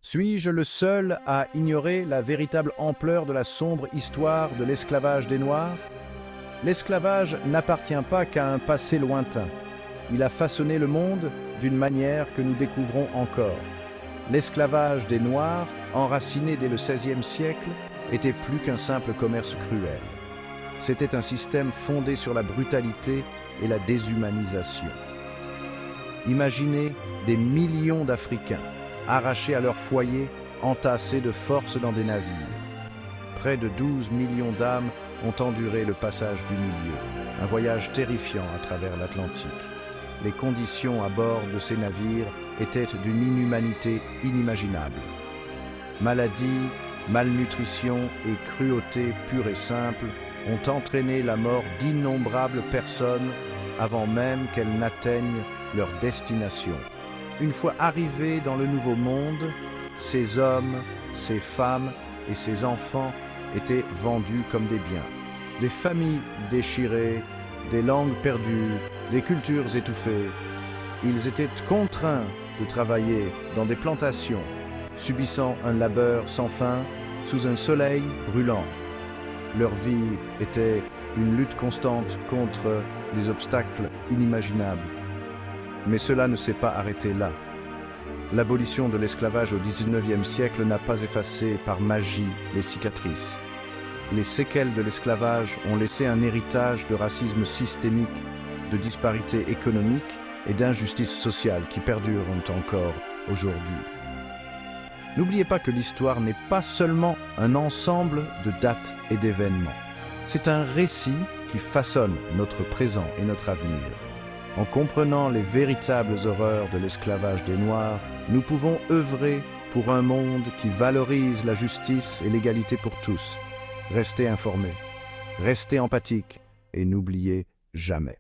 Suis-je le seul à ignorer la véritable ampleur de la sombre histoire de l'esclavage des Noirs? L'esclavage n'appartient pas qu'à un passé lointain. Il a façonné le monde d'une manière que nous découvrons encore. L'esclavage des Noirs, enraciné dès le XVIe siècle, était plus qu'un simple commerce cruel. C'était un système fondé sur la brutalité et la déshumanisation. Imaginez des millions d'Africains arrachés à leur foyer, entassés de force dans des navires. Près de 12 millions d'âmes ont enduré le passage du milieu, un voyage terrifiant à travers l'Atlantique. Les conditions à bord de ces navires étaient d'une inhumanité inimaginable. Maladies, malnutrition et cruauté pure et simple ont entraîné la mort d'innombrables personnes avant même qu'elles n'atteignent leur destination. Une fois arrivés dans le Nouveau Monde, ces hommes, ces femmes et ces enfants étaient vendus comme des biens. Des familles déchirées, des langues perdues, des cultures étouffées. Ils étaient contraints de travailler dans des plantations, subissant un labeur sans fin sous un soleil brûlant. Leur vie était une lutte constante contre des obstacles inimaginables. Mais cela ne s'est pas arrêté là. L'abolition de l'esclavage au XIXe siècle n'a pas effacé par magie les cicatrices. Les séquelles de l'esclavage ont laissé un héritage de racisme systémique, de disparités économiques et d'injustices sociales qui perdurent encore aujourd'hui. N'oubliez pas que l'histoire n'est pas seulement un ensemble de dates et d'événements. C'est un récit qui façonne notre présent et notre avenir. En comprenant les véritables horreurs de l'esclavage des Noirs, nous pouvons œuvrer pour un monde qui valorise la justice et l'égalité pour tous. Restez informés, restez empathiques et n'oubliez jamais.